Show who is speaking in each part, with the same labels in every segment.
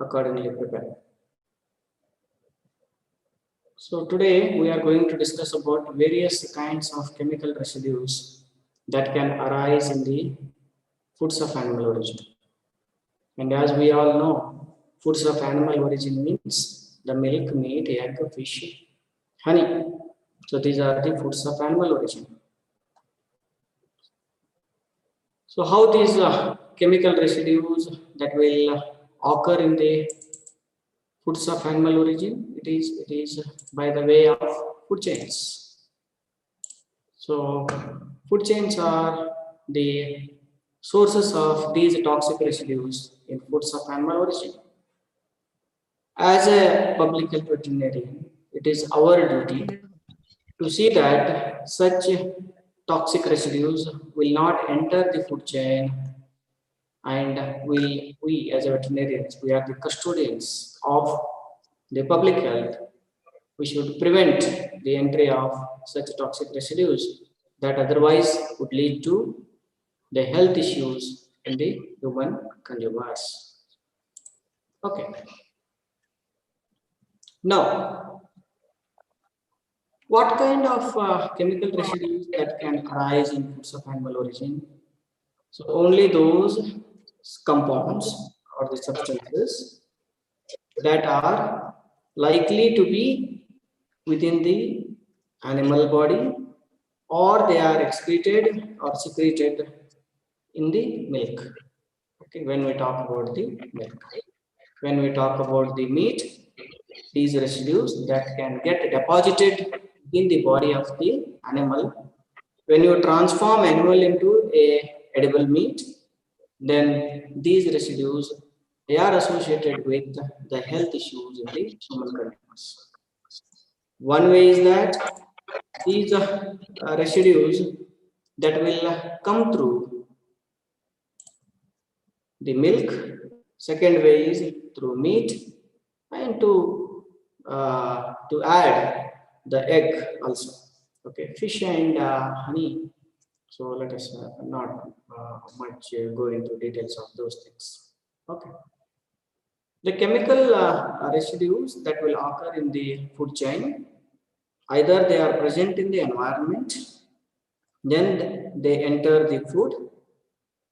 Speaker 1: accordingly prepared. So today we are going to discuss about various kinds of chemical residues that can arise in the foods of animal origin. And as we all know, foods of animal origin means the milk, meat, egg, fish, honey. So these are the foods of animal origin. So how these chemical residues that will occur in the foods of animal origin? It is by the way of food chains. So food chains are the sources of these toxic residues in foods of animal origin. As a public health veterinarian, it is our duty to see that such toxic residues will not enter the food chain, and we as a veterinarians, we are the custodians of the public health. We should prevent the entry of such toxic residues that otherwise would lead to the health issues in the human consumers. Okay. Now, what kind of chemical residues that can arise in foods of animal origin? So only those compounds or the substances that are likely to be within the animal body, or they are excreted or secreted in the milk. Okay, when we talk about the milk. When we talk about the meat, these residues that can get deposited in the body of the animal. When you transform animal into a edible meat, then these residues, they are associated with the health issues in the human consumers. One way is that these residues that will come through the milk. Second way is through meat, and to add the egg also. Okay, fish and honey. So let us not much go into details of those things. Okay. The chemical residues that will occur in the food chain, either they are present in the environment, then they enter the food,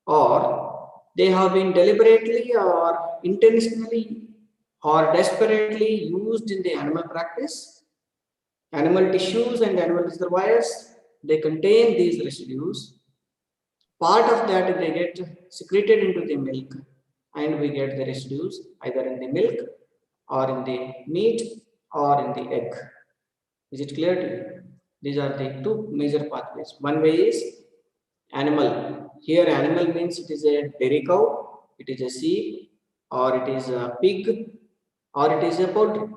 Speaker 1: or they have been deliberately or intentionally or desperately used in the animal practice. Animal tissues and animal reservoirs, they contain these residues. Part of that they get secreted into the milk, and we get the residues either in the milk or in the meat or in the egg. Is it clear to you? These are the two major pathways. One way is animal. Here animal means it is a dairy cow, it is a sheep, or it is a pig, or it is a poultry,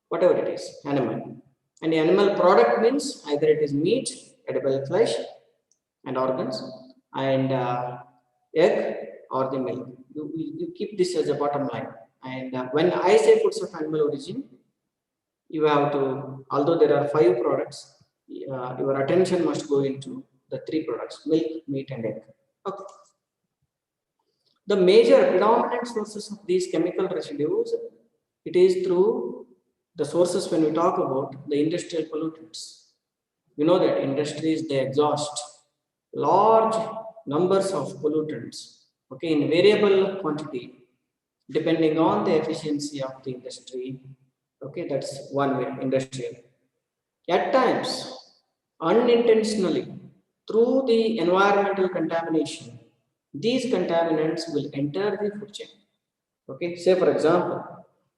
Speaker 1: whatever it is, animal. And the animal product means either it is meat, edible flesh and organs, and egg or the milk. You keep this as a bottom line. And when I say foods of animal origin, you have to, although there are 5 products, your attention must go into the 3 products, milk, meat and egg. Okay. The major predominant sources of these chemical residues, it is through the sources when we talk about the industrial pollutants. You know that industries, they exhaust large numbers of pollutants, okay, in variable quantity, depending on the efficiency of the industry. Okay, that's one way, industrial. At times, unintentionally, through the environmental contamination, these contaminants will enter the food chain. Okay, say for example,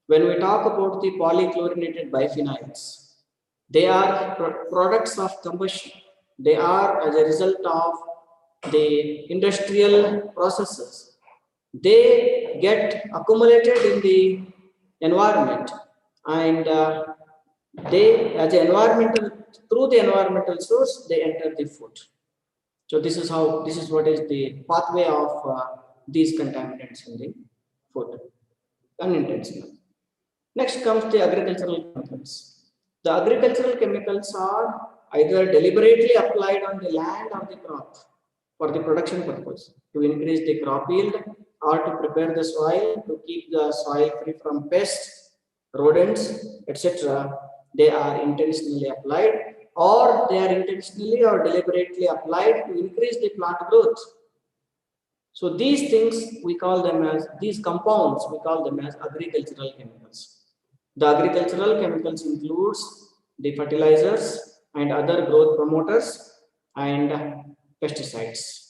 Speaker 1: when we talk about the polychlorinated biphenyls, they are products of combustion. They are as a result of the industrial processes. They get accumulated in the environment, and they, as an environmental, through the environmental source, they enter the food. So this is how, this is what is the pathway of these contaminants in the food, unintentional. Next comes the agricultural chemicals. The agricultural chemicals are either deliberately applied on the land or the crop for the production purpose to increase the crop yield, or to prepare the soil, to keep the soil free from pests, rodents, etc. They are intentionally applied, or they are intentionally or deliberately applied to increase the plant growth. So these things we call them as, these compounds we call them as agricultural chemicals. The agricultural chemicals includes the fertilizers and other growth promoters and pesticides.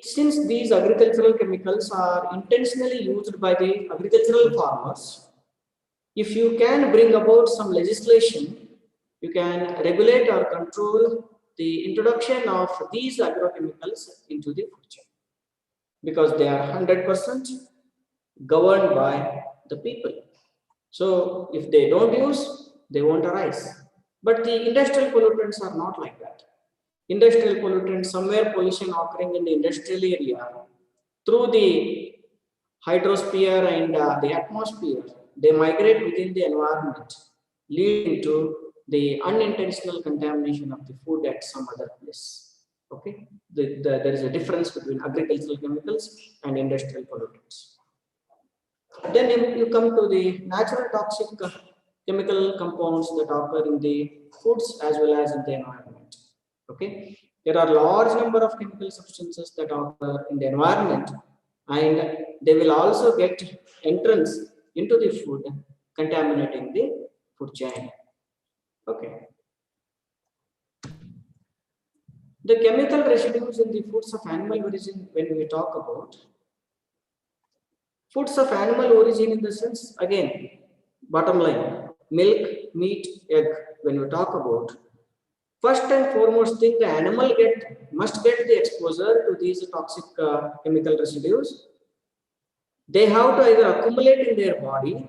Speaker 1: Since these agricultural chemicals are intentionally used by the agricultural farmers, if you can bring about some legislation, you can regulate or control the introduction of these agrochemicals into the food chain, because they are 100% governed by the people. So if they don't use, they won't arise. But the industrial pollutants are not like that. Industrial pollutants, somewhere pollution occurring in the industrial area, through the hydrosphere and the atmosphere, they migrate within the environment, leading to the unintentional contamination of the food at some other place. Okay, there is a difference between agricultural chemicals and industrial pollutants. Then you come to the natural toxic chemical compounds that occur in the foods as well as in the environment. Okay, there are large number of chemical substances that occur in the environment, and they will also get entrance into the food, contaminating the food chain. Okay. The chemical residues in the foods of animal origin, when we talk about foods of animal origin, in the sense, again, bottom line, milk, meat, egg, when we talk about, first and foremost thing, the animal must get the exposure to these toxic chemical residues. They have to either accumulate in their body,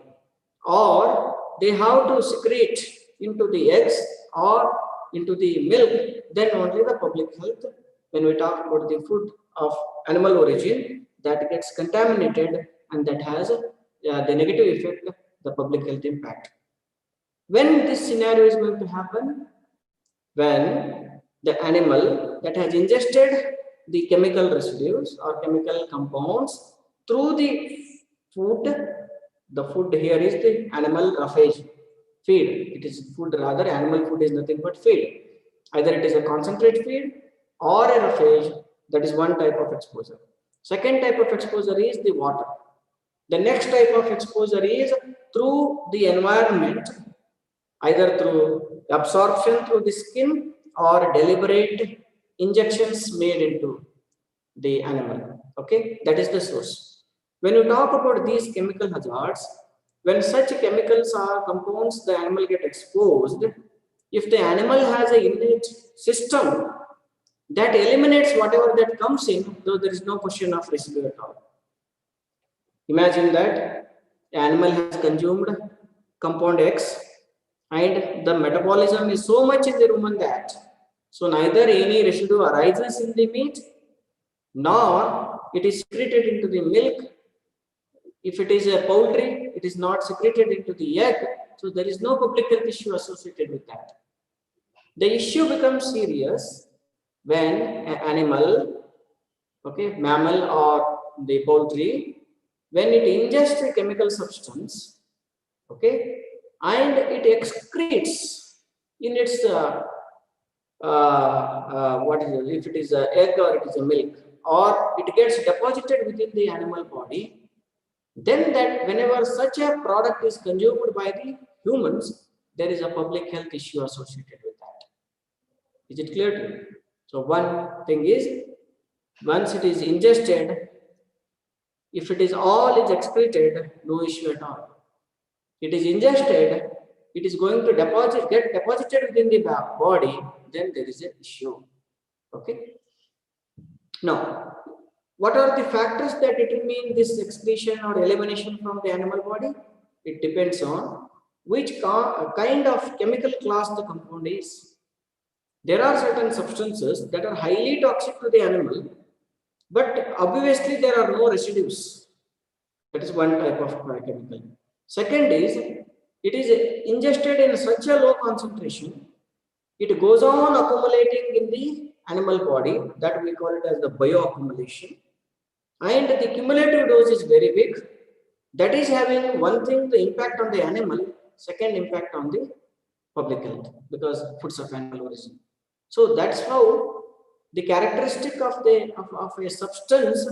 Speaker 1: or they have to secrete into the eggs or into the milk. Then only the public health, when we talk about the food of animal origin, that gets contaminated, and that has the negative effect, the public health impact. When this scenario is going to happen? When the animal that has ingested the chemical residues or chemical compounds through the food, the food here is the animal roughage, feed. It is food, rather animal food is nothing but feed. Either it is a concentrate feed or a roughage. That is one type of exposure. Second type of exposure is the water. The next type of exposure is through the environment, either through absorption through the skin or deliberate injections made into the animal. Okay, that is the source. When you talk about these chemical hazards, when such chemicals or compounds the animal get exposed, if the animal has an innate system that eliminates whatever that comes in, though there is no question of residue at all. Imagine that the animal has consumed compound X, and the metabolism is so much in the rumen that, so neither any residue arises in the meat, nor it is secreted into the milk. If it is a poultry, it is not secreted into the egg, so there is no public health issue associated with that. The issue becomes serious when an animal, okay, mammal or the poultry, when it ingests a chemical substance, okay, and it excretes in its what is it, if it is an egg or it is a milk, or it gets deposited within the animal body, then that whenever such a product is consumed by the humans, there is a public health issue associated with that. Is it clear to you? So one thing is, once it is ingested, if it is all is excreted, no issue at all. It is ingested, it is going to get deposited within the body, then there is an issue. Okay. Now, what are the factors that determine this excretion or elimination from the animal body? It depends on which kind of chemical class the compound is. There are certain substances that are highly toxic to the animal, but obviously there are no residues. That is one type of chemical. Second is, it is ingested in such a low concentration, it goes on accumulating in the animal body, that we call it as the bioaccumulation. and the cumulative dose is very big. That is having one thing, the impact on the animal, second impact on the public health, because foods of animal origin. So that's how the characteristic of a substance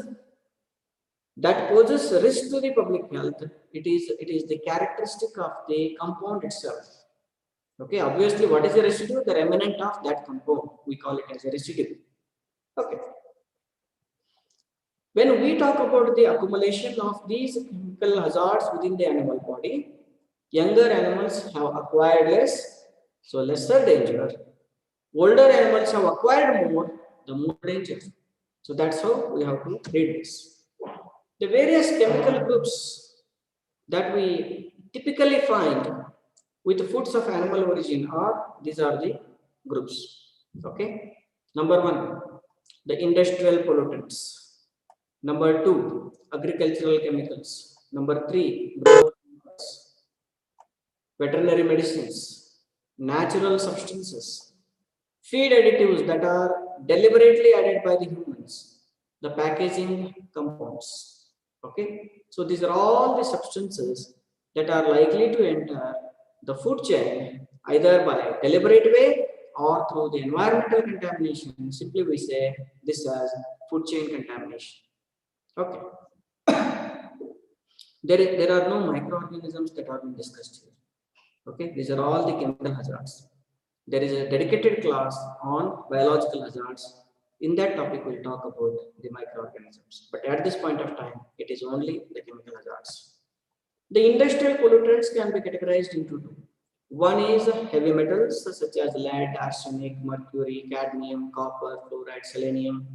Speaker 1: that poses risk to the public health, it is the characteristic of the compound itself. Okay, obviously, what is a residue? The remnant of that compound, we call it as a residue. Okay. When we talk about the accumulation of these chemical hazards within the animal body, younger animals have acquired less, so lesser danger. Older animals have acquired more, the more danger. So that's how we have to read this. The various chemical groups that we typically find with foods of animal origin are, these are the groups. Okay. Number one, the industrial pollutants. Number two, agricultural chemicals. Number three, veterinary medicines, natural substances, feed additives that are deliberately added by the humans, the packaging compounds. Okay, so these are all the substances that are likely to enter the food chain either by deliberate way or through the environmental contamination. Simply we say this as food chain contamination. Okay. There are no microorganisms that are being discussed here. Okay, these are all the chemical hazards. There is a dedicated class on biological hazards. In that topic, we'll talk about the microorganisms. But at this point of time, it is only the chemical hazards. The industrial pollutants can be categorized into two. One is heavy metals such as lead, arsenic, mercury, cadmium, copper, fluoride, selenium.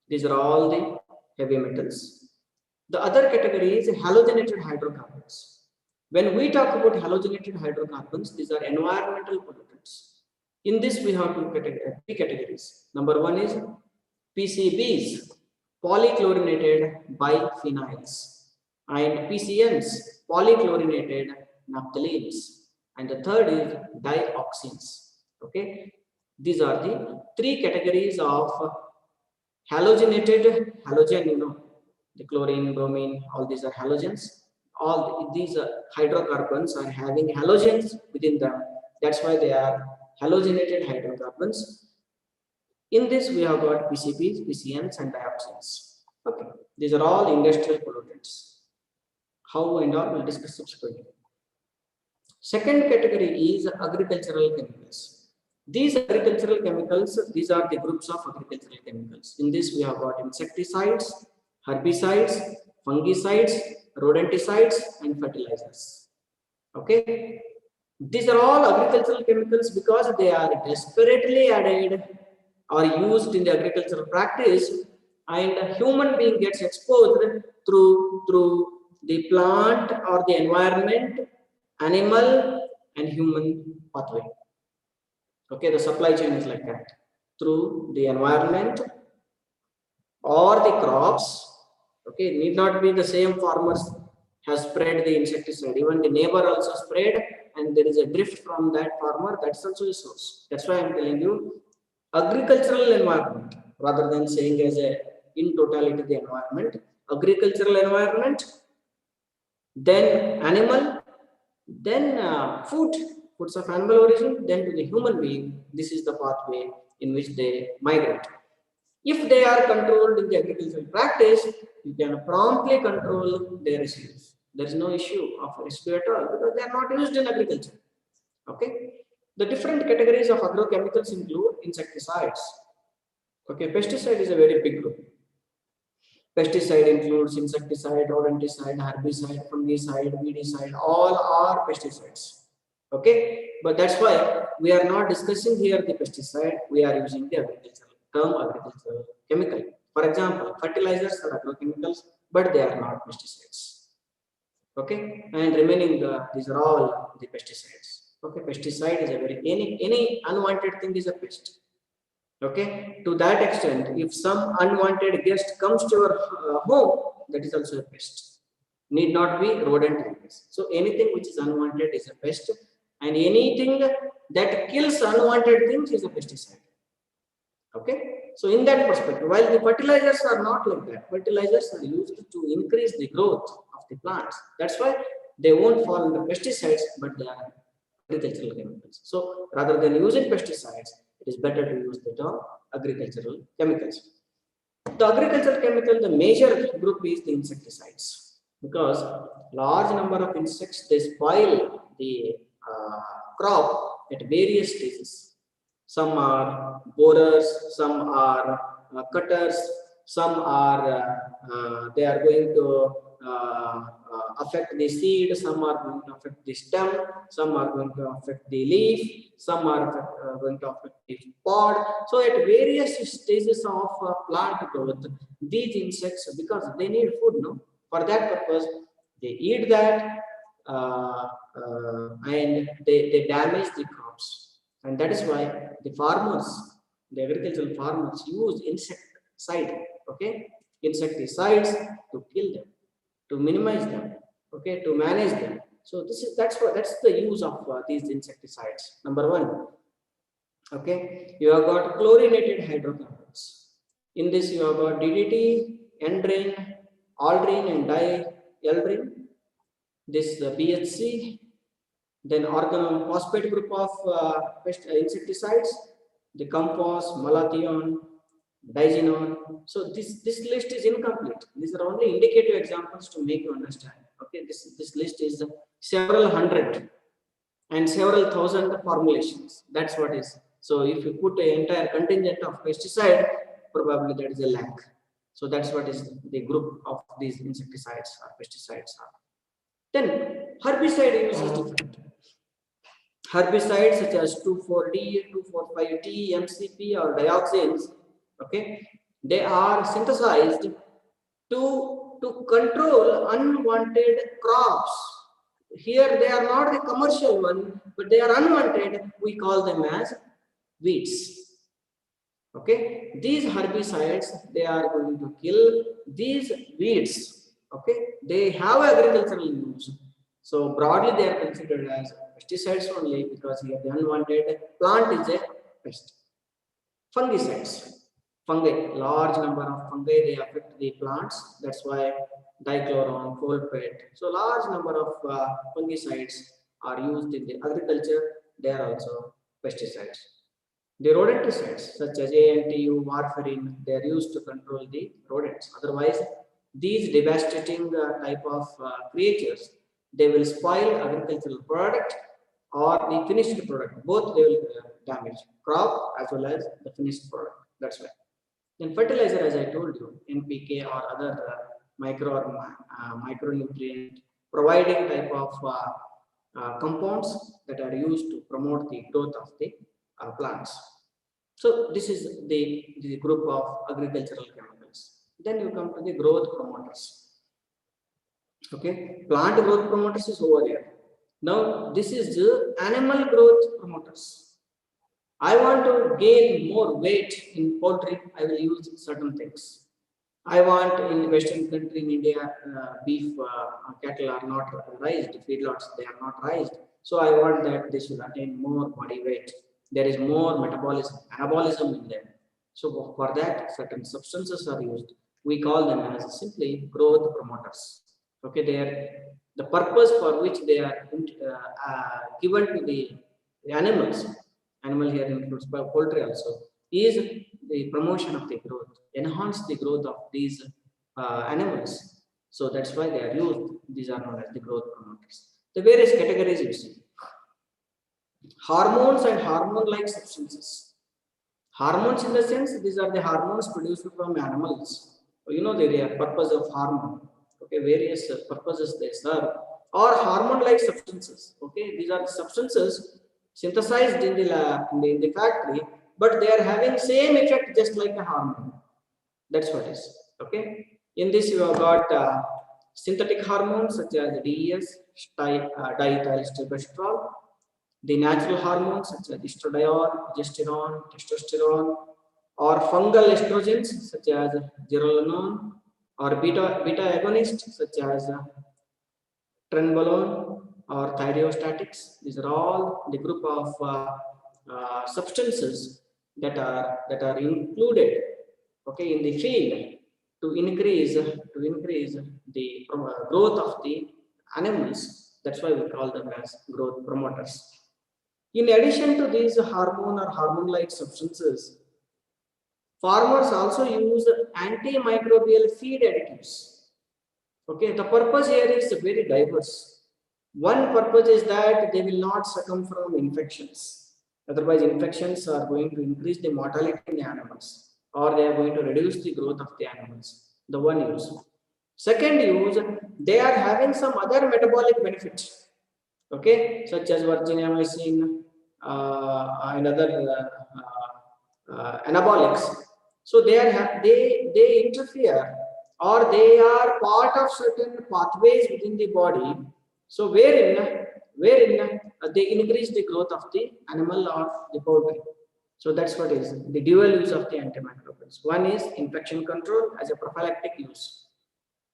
Speaker 1: These are all the heavy metals. The other category is halogenated hydrocarbons. When we talk about halogenated hydrocarbons, these are environmental pollutants. In this, we have three categories. Number one is PCBs, polychlorinated biphenyls, and PCMs, polychlorinated naphthalenes, and the third is dioxins. Okay, these are the three categories of halogen, the chlorine, bromine, all these are halogens. All these hydrocarbons are having halogens within them. That's why they are halogenated hydrocarbons. In this, we have got PCBs, PCMs, and dioxins. Okay, these are all industrial pollutants. How and all we'll discuss subsequently. Second category is agricultural chemicals. These agricultural chemicals, these are the groups of agricultural chemicals. In this, we have got insecticides, herbicides, fungicides, rodenticides, and fertilizers. Okay, these are all agricultural chemicals because they are desperately added or used in the agricultural practice, and a human being gets exposed through the plant or the environment, animal, and human pathway. Okay, the supply chain is like that. Through the environment or the crops. Okay, need not be the same farmers has sprayed the insecticide. Even the neighbor also sprayed, and there is a drift from that farmer. That's also a source. That's why I'm telling you, agricultural environment, rather than saying as a in totality the environment, agricultural environment, then animal, then foods of animal origin, then to the human being. This is the pathway in which they migrate. If they are controlled in the agricultural practice, you can promptly control their residues. There is no issue of residue at all because they are not used in agriculture. Okay. The different categories of agrochemicals include insecticides. Okay, pesticide is a very big group. Pesticide includes insecticide, rodenticide, herbicide, fungicide, weedicide. All are pesticides. Okay, but that's why we are not discussing here the pesticide. We are using the agricultural chemical. For example, fertilizers are agrochemicals, but they are not pesticides. Okay, and remaining these are all the pesticides. Okay, pesticide is a very any unwanted thing is a pest. Okay, to that extent, if some unwanted guest comes to your home, that is also a pest. Need not be rodent animals. So anything which is unwanted is a pest, and anything that kills unwanted things is a pesticide. Okay, So in that perspective, while the fertilizers are not like that, fertilizers are used to increase the growth of the plants. That's why they won't fall under pesticides, but they are agricultural chemicals. So rather than using pesticides, it is better to use the term agricultural chemicals. The agricultural chemical, the major group is the insecticides, because large number of insects, they spoil the crop at various stages. Some are borers, some are cutters, some are they are going to affect the seed, some are going to affect the stem, some are going to affect the leaf, some are going to affect the pod. So at various stages of plant growth, these insects, because they need food, no? For that purpose, they eat that and they damage the crops. And that is why the farmers, the agricultural farmers, use insecticide, okay, insecticides to kill them, to minimize them, okay, to manage them. So that's the use of these insecticides. Number one, okay, you have got chlorinated hydrocarbons. In this, you have got DDT, endrine, aldrine, and dieldrine. This BHC, then organophosphate group of insecticides, the compost, malathion, digenol. So this list is incomplete. These are only indicative examples to make you understand. Okay, this list is several hundred and several thousand formulations. That's what is. So if you put an entire contingent of pesticide, probably that is a lakh. So that's what is the group of these insecticides or pesticides are. Then herbicide use is different. Herbicides such as 2,4-D, 2,4,5-T, MCP or dioxins, okay, they are synthesized to control unwanted crops. Here they are not the commercial one, but they are unwanted. We call them as weeds. Okay, these herbicides, they are going to kill these weeds. Okay, they have agricultural use. So broadly, they are considered as pesticides only, because here the unwanted plant is a pest. Fungicides, fungi, large number of fungi, they affect the plants. That's why dichloron, folpet. So large number of fungicides are used in the agriculture. They are also pesticides. The rodenticides such as ANTU, warfarin, they are used to control the rodents. Otherwise, these devastating type of creatures, they will spoil agricultural product or the finished product. Both they will damage crop as well as the finished product. That's why. Then fertilizer, as I told you, NPK or other micronutrient providing type of compounds that are used to promote the growth of the plants. So this is the group of agricultural chemicals. Then you come to the growth promoters. Okay, plant growth promoters is over here. Now this is the animal growth promoters. I want to gain more weight in poultry, I will use certain things. I want in Western country in India, beef cattle are not raised, feedlots, they are not raised. So I want that they should attain more body weight. There is more metabolism, anabolism in them. So for that, certain substances are used. We call them as simply growth promoters. Okay, they are the purpose for which they are given to the animals. Animal here includes poultry also, is the promotion of the growth, enhance the growth of these animals. So that's why they are used. These are known as the growth promoters. The various categories you see. Hormones and hormone-like substances. Hormones in the sense, these are the hormones produced from animals. You know the purpose of hormone. Okay, various purposes they serve. Or hormone-like substances. Okay, these are the substances synthesized in the lab, in the factory, but they are having same effect just like a hormone. That's what it is. Okay. In this you have got synthetic hormones such as DES, diethylstilbestrol, the natural hormones such as estradiol, progesterone, testosterone, or fungal estrogens such as zearalenone, or beta agonists such as trenbolone or thyreostatics. These are all the group of substances that are included okay, in the field to increase the growth of the animals. That's why we call them as growth promoters. In addition to these hormone or hormone-like substances, farmers also use antimicrobial feed additives. Okay, the purpose here is very diverse. One purpose is that they will not succumb from infections. Otherwise, infections are going to increase the mortality in the animals, or they are going to reduce the growth of the animals. The one use. Second use, they are having some other metabolic benefits. Okay, such as virginia-mycin and other anabolics. So they interfere, or they are part of certain pathways within the body. So wherein they increase the growth of the animal or the poultry. So that's what is the dual use of the antimicrobials. One is infection control as a prophylactic use.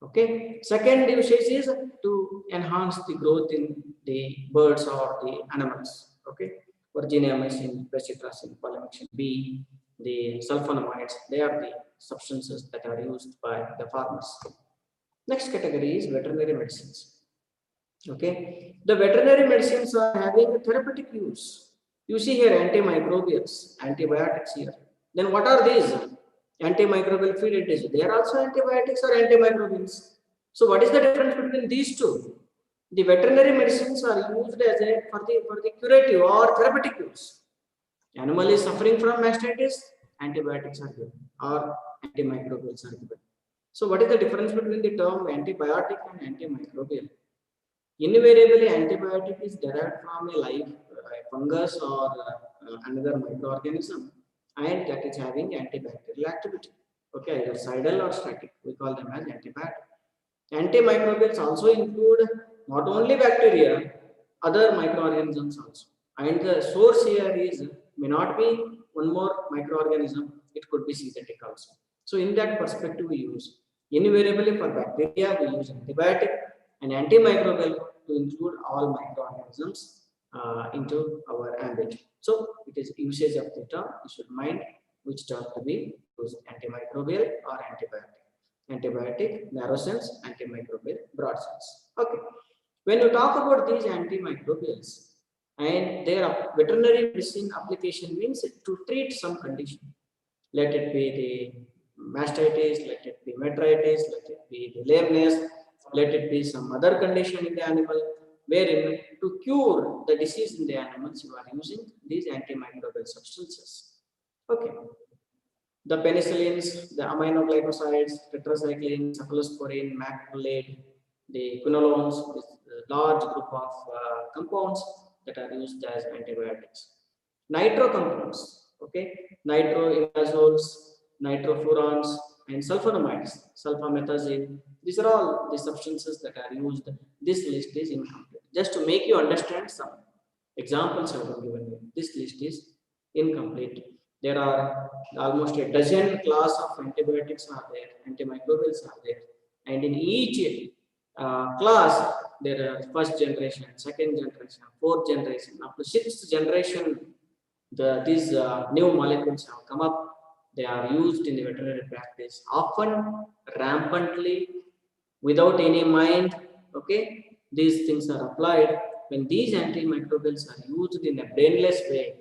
Speaker 1: Okay. Second usage is to enhance the growth in the birds or the animals. Okay. Virginia-mycin, pacitrazine, polymyxin B, the sulfonamides, they are the substances that are used by the farmers. Next category is veterinary medicines. Okay. The veterinary medicines are having therapeutic use. You see here antimicrobials, antibiotics here. Then what are these? Antimicrobial feed additives. They are also antibiotics or antimicrobials. So what is the difference between these two? The veterinary medicines are used as a for the curative or therapeutic use. Animal is suffering from mastitis, antibiotics are given or antimicrobials are given. So what is the difference between the term antibiotic and antimicrobial? Invariably, antibiotic is derived from a live fungus or another microorganism, and that is having antibacterial activity. Okay, either cidal or static, we call them as antibiotic. Antimicrobials also include not only bacteria, other microorganisms also. And the source here is may not be one more microorganism, it could be synthetic also. So in that perspective, we use invariably for bacteria, we use antibiotic and antimicrobial to include all microorganisms into our ambit. So it is usage of the term. You should mind which term to be used: antimicrobial or antibiotic. Antibiotic, narrow sense; antimicrobial, broad sense. Okay. When you talk about these antimicrobials and their veterinary medicine application means to treat some condition. Let it be the mastitis, let it be metritis, let it be the lameness, let it be some other condition in the animal, wherein to cure the disease in the animals, you are using these antimicrobial substances. Okay. The penicillins, the aminoglycosides, tetracycline, cephalosporin, macrolide, the quinolones, this large group of compounds that are used as antibiotics. Nitro compounds, okay, nitroimazoles, nitrofurans, and sulfonamides, sulfamethoxine. These are all the substances that are used. This list is incomplete. Just to make you understand, some examples have been given here. This list is incomplete. There are almost a dozen class of antibiotics are there, antimicrobials are there, and in each class there are first generation, second generation, fourth generation, up to sixth generation. These new molecules have come up. They are used in the veterinary practice, often rampantly, without any mind. Okay, these things are applied when these antimicrobials are used in a brainless way.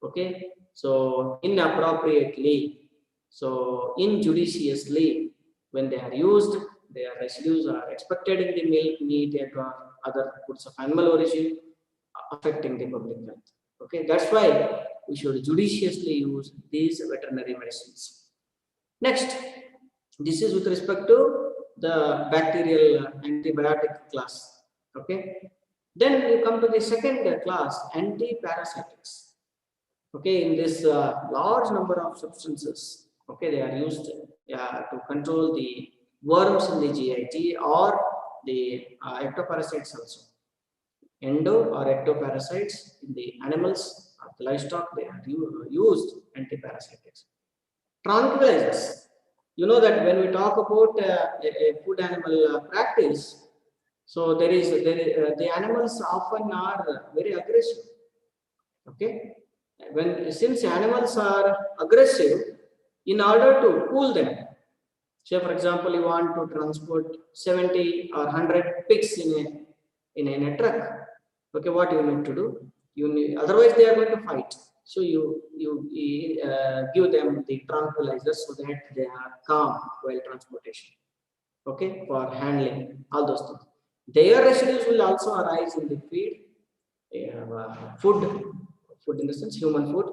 Speaker 1: Okay, so inappropriately, so injudiciously, when they are used, their residues are expected in the milk, meat, egg, or other foods of animal origin, affecting the public health. Okay, that's why we should judiciously use these veterinary medicines. Next, this is with respect to the bacterial antibiotic class. Okay, then you come to the second class, antiparasitics. Okay, in this large number of substances, okay, they are used to control the worms in the GIT or the ectoparasites also. Endo or ectoparasites in the animals or the livestock, they are used antiparasitics. Tranquilizers. You know that when we talk about a food animal practice, so the animals often are very aggressive. Okay, since animals are aggressive, in order to cool them. Say for example, you want to transport 70 or 100 pigs in a truck. Okay, what you need to do? You need, otherwise they are going to fight. So you give them the tranquilizers so that they are calm while transportation. Okay, for handling all those things. Their residues will also arise in the feed, food in the sense human food,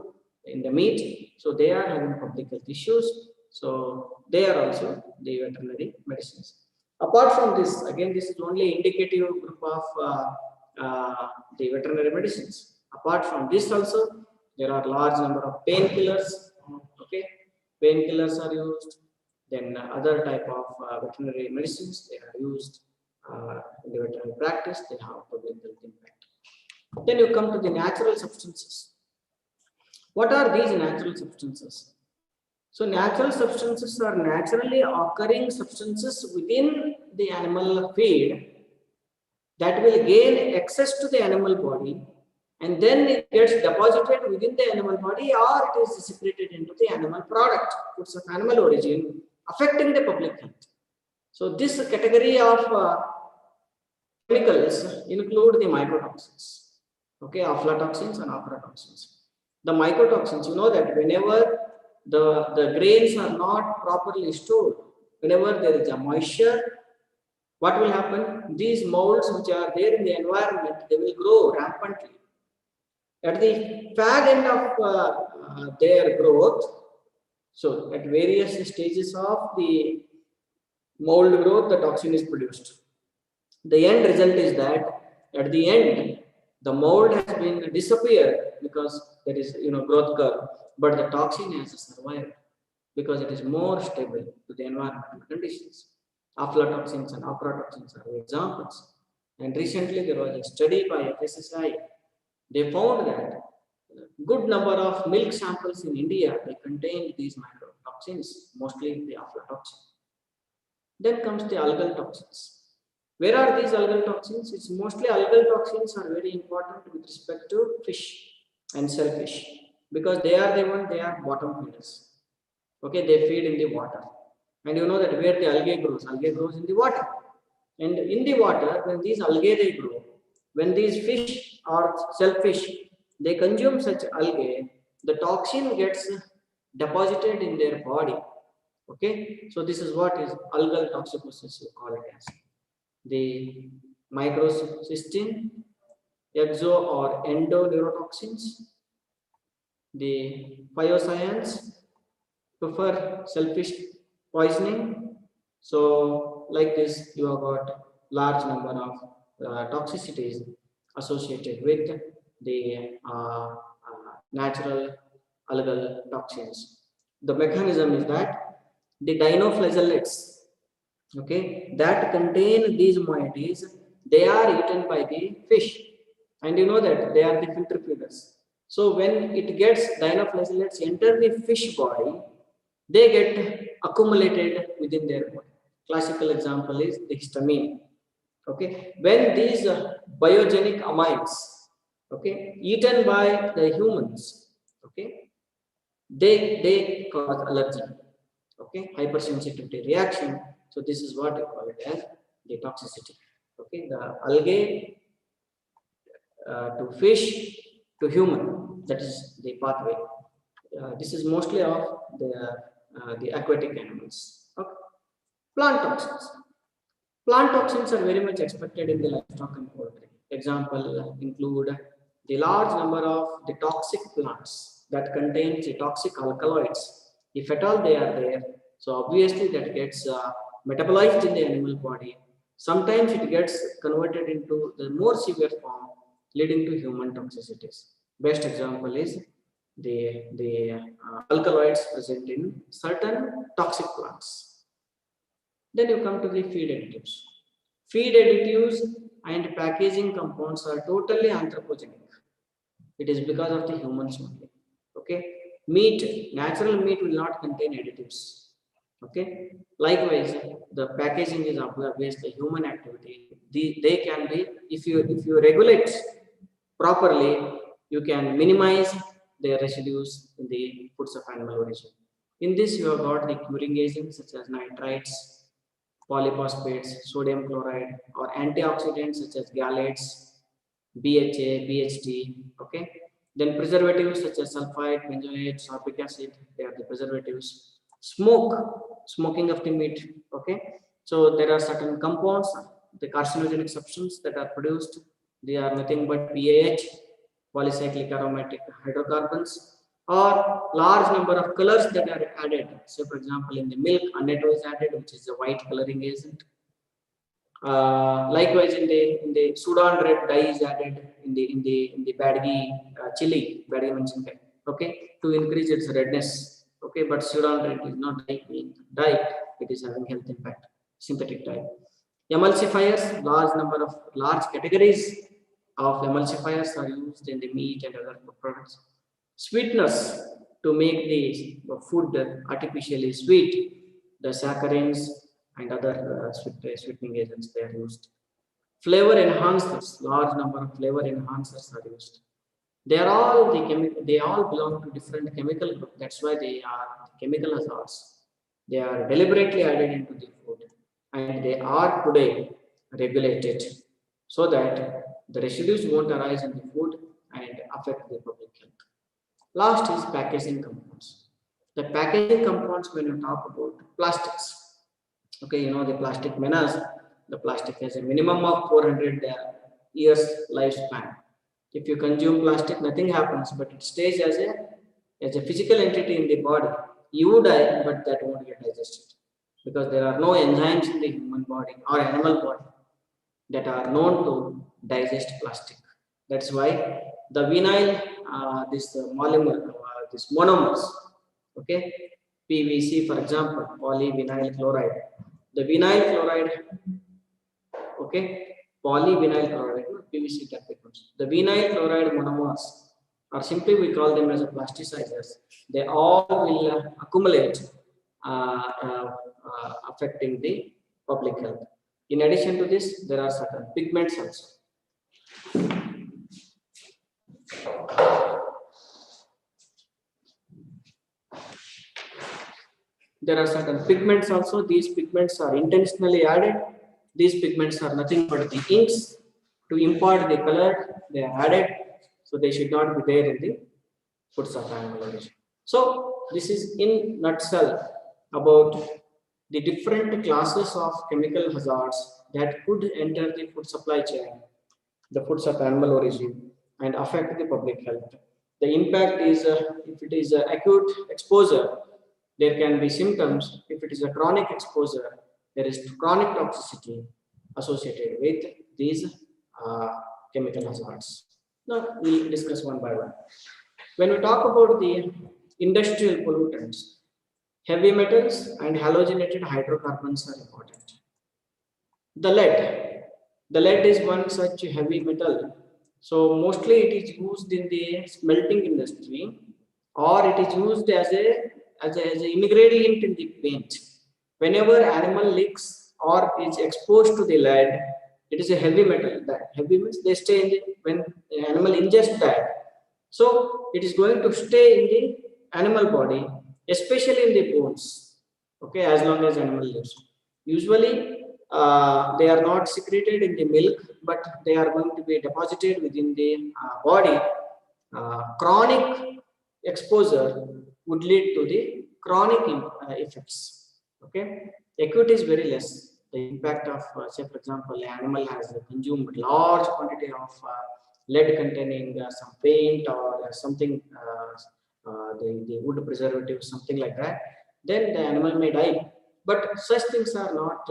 Speaker 1: in the meat. So they are having public health issues. So they are also the veterinary medicines. Apart from this, again, this is only indicative group of the veterinary medicines. Apart from this also, there are large number of painkillers. Okay, painkillers are used. Then other type of veterinary medicines, they are used in the veterinary practice. They have public health impact. Then you come to the natural substances. What are these natural substances? So natural substances are naturally occurring substances within the animal feed that will gain access to the animal body, and then it gets deposited within the animal body, or it is secreted into the animal product, foods of animal origin, affecting the public health. So this category of chemicals include the microtoxins, okay, aflatoxins and operotoxins. The mycotoxins, you know that whenever the grains are not properly stored, whenever there is a moisture, what will happen? These molds which are there in the environment, they will grow rampantly. At the fag end of their growth, so at various stages of the mold growth, the toxin is produced. The end result is that at the end, the mold has been disappeared because there is growth curve, but the toxin has survived because it is more stable to the environmental conditions. Aflatoxins and operotoxins are examples. And recently there was a study by FSSI. They found that a good number of milk samples in India, they contain these microtoxins, mostly the aflatoxin. Then comes the algal toxins. Where are these algal toxins? It's mostly algal toxins are very important with respect to fish and shellfish, because they are bottom feeders. Okay, they feed in the water. And you know that where the algae grows in the water. And in the water, when these algae they grow, when these fish or shellfish, they consume such algae, the toxin gets deposited in their body. Okay, so this is what is algal toxicosis, you call it as. The microcystin, exo or endoneurotoxins, the phytocyans, prefer shellfish poisoning. So like this, you have got large number of toxicities associated with the natural algal toxins. The mechanism is that the dinoflagellates, okay, that contain these moieties, they are eaten by the fish, and you know that they are the filter feeders. So when it gets dinoflagellates enter the fish body, they get accumulated within their body. Classical example is the histamine. Okay, when these biogenic amines, okay, eaten by the humans, okay, they cause allergy, okay, hypersensitivity reaction. So this is what you call it as the toxicity. Okay, the algae to fish to human, that is the pathway. This is mostly of the aquatic animals. Okay. Plant toxins. Plant toxins are very much expected in the livestock and poultry. Example include the large number of the toxic plants that contain the toxic alkaloids. If at all they are there, so obviously that gets metabolized in the animal body. Sometimes it gets converted into the more severe form, leading to human toxicities. Best example is the alkaloids present in certain toxic plants. Then you come to the feed additives. Feed additives and packaging compounds are totally anthropogenic. It is because of the humans only. Okay, meat, natural meat will not contain additives. Okay, likewise, the packaging is obviously human activity. They can be, if you regulate properly, you can minimize their residues in the foods of animal origin. In this, you have got the curing agents such as nitrites, polyphosphates, sodium chloride, or antioxidants such as phthalates, BHA, BHT. Okay. Then preservatives such as sulfite, benzoate, sorbic acid. They are the preservatives. Smoking of the meat. Okay. So there are certain compounds, the carcinogenic substances that are produced. They are nothing but PAH, polycyclic aromatic hydrocarbons, or large number of colors that are added. So, for example, in the milk, annatto is added, which is a white coloring agent. Likewise, in the Sudan red dye is added in the badgi chili, badgi mentioned, okay, to increase its redness. Okay, but Sudan red is not dye; it is having health impact. Synthetic dye. Emulsifiers, large categories of emulsifiers are used in the meat and other food products. Sweeteners to make the food artificially sweet, the saccharins and other sweetening agents they are used. Flavor enhancers, large number of flavor enhancers are used. They are all they all belong to different chemical group. That's why they are chemical hazards. They are deliberately added into the food, and they are today regulated so that the residues won't arise in the food and affect the public health. Last is packaging compounds. The packaging compounds, when you talk about plastics, okay, you know the plastic menace. The plastic has a minimum of 400 years lifespan. If you consume plastic, nothing happens, but it stays as a physical entity in the body. You die, but that won't get digested because there are no enzymes in the human body or animal body that are known to digest plastic. That's why the vinyl, this monomers, okay, PVC, for example, polyvinyl chloride. The vinyl chloride, okay, polyvinyl chloride, PVC becomes. The vinyl chloride monomers, or simply we call them as a plasticizers, they all will accumulate, affecting the public health. In addition to this, there are certain pigments also. There are certain pigments also. These pigments are intentionally added. These pigments are nothing but the inks to impart the color. They are added, so they should not be there in the foods of animal origin. So this is in nutshell about the different classes of chemical hazards that could enter the food supply chain, the foods of animal origin, and affect the public health. The impact is, if it is acute exposure, there can be symptoms. If it is a chronic exposure, there is chronic toxicity associated with these chemical hazards. Now we'll discuss one by one. When we talk about the industrial pollutants, heavy metals and halogenated hydrocarbons are important. The lead is one such heavy metal. So mostly it is used in the smelting industry, or it is used as an ingredient in the paint. Whenever animal licks or is exposed to the lead, it is a heavy metal. That heavy means they stay in the, when the animal ingests that. So it is going to stay in the animal body, especially in the bones. Okay, as long as animal lives. Usually, they are not secreted in the milk, but they are going to be deposited within the body. Chronic exposure would lead to the chronic effects. Okay, acute is very less. The impact of, say, for example, an animal has consumed large quantity of lead containing some paint or something, the wood preservative, something like that, then the animal may die. But such things are not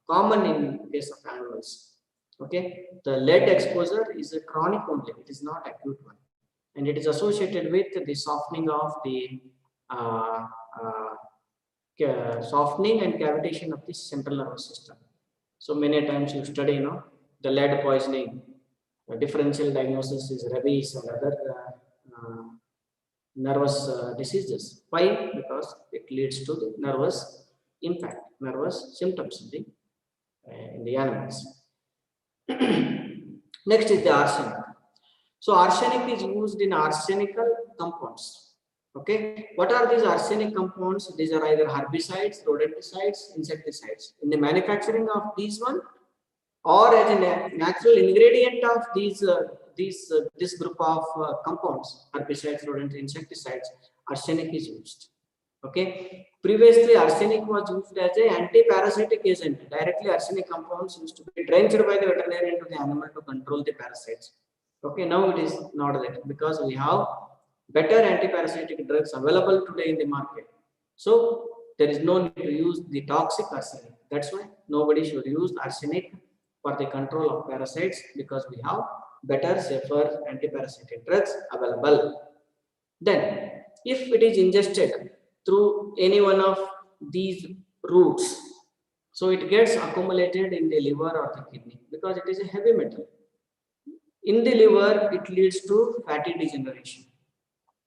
Speaker 1: common in case of animals. Okay, the lead exposure is a chronic only; it is not acute one, and it is associated with the softening of the softening and cavitation of the central nervous system. So many times you study, the lead poisoning. Differential diagnosis is rabies and other nervous diseases. Why? Because it leads to the nervous impact, nervous symptoms in the animals. Next is the arsenic. So arsenic is used in arsenical compounds. Okay, what are these arsenic compounds? These are either herbicides, rodenticides, insecticides. In the manufacturing of these one, or as a natural ingredient of this group of compounds, herbicides, rodent, insecticides, arsenic is used. Okay, previously arsenic was used as a antiparasitic agent. Directly arsenic compounds used to be drenched by the veterinarian to the animal to control the parasites. Okay, now it is not that, because we have better antiparasitic drugs available today in the market. So there is no need to use the toxic arsenic. That's why nobody should use arsenic for the control of parasites, because we have better, safer antiparasitic drugs available. Then, if it is ingested through any one of these routes, so it gets accumulated in the liver or the kidney, because it is a heavy metal. In the liver, it leads to fatty degeneration.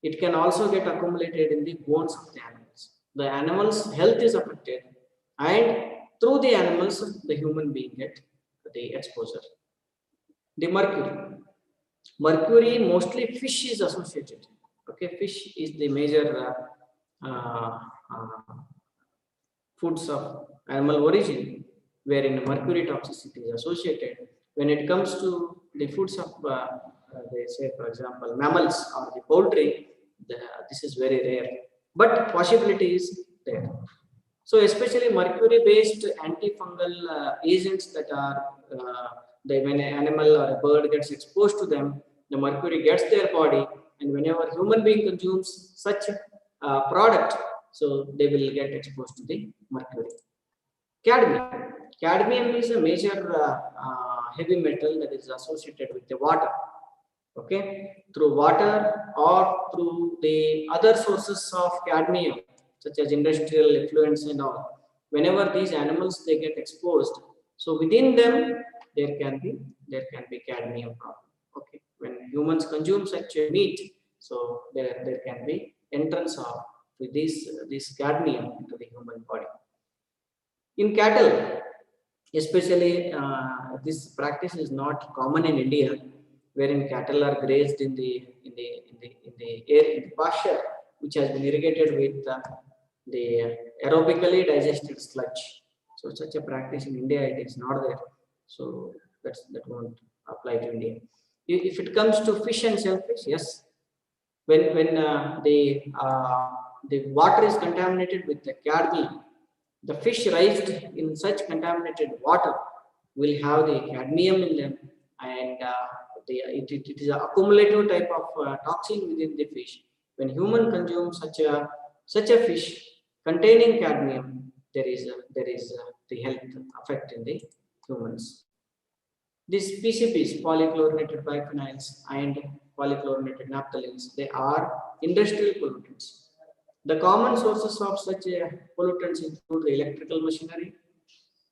Speaker 1: It can also get accumulated in the bones of the animals. The animal's health is affected, and through the animals, the human being get the exposure. The mercury. Mercury, mostly fish is associated. Okay, fish is the major foods of animal origin, wherein mercury toxicity is associated. When it comes to the foods of, they say, for example, mammals or the poultry, this is very rare, but possibility is there. So, especially mercury-based antifungal agents that are, when an animal or a bird gets exposed to them, the mercury gets their body, and whenever human being consumes such product, so they will get exposed to the mercury. Cadmium. Cadmium is a major heavy metal that is associated with the water. Okay, through water or through the other sources of cadmium, such as industrial effluents and all. Whenever these animals they get exposed, so within them there can be cadmium problem. Okay, when humans consume such a meat, so there can be entrance of this cadmium into the human body. In cattle, especially this practice is not common in India, wherein cattle are grazed in the pasture, which has been irrigated with the aerobically digested sludge. So such a practice in India it is not there. So that won't apply to India. If it comes to fish and shellfish, yes, when the water is contaminated with the cadmium, the fish raised in such contaminated water will have the cadmium in them, and it is a accumulative type of toxin within the fish. When human consumes such a fish containing cadmium, there is the health effect in the humans. These PCBs, polychlorinated biphenyls and polychlorinated naphthalines, they are industrial pollutants. The common sources of such pollutants include the electrical machinery,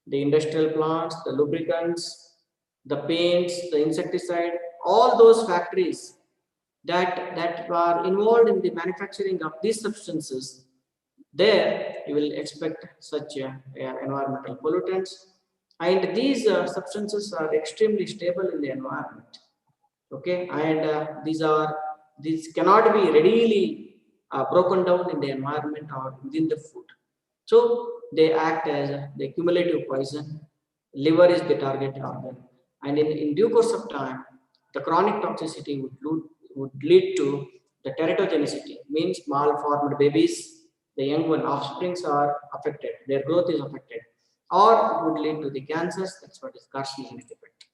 Speaker 1: the industrial plants, the lubricants, the paints, the insecticide, all those factories that are involved in the manufacturing of these substances. There you will expect such environmental pollutants, and these substances are extremely stable in the environment. Okay, and these cannot be readily broken down in the environment or within the food. So they act as the cumulative poison. Liver is the target organ, and in due course of time, the chronic toxicity would lead to the teratogenicity, means malformed babies, the young one offsprings are affected, their growth is affected, or it would lead to the cancers. That's what is carcinogenic effect.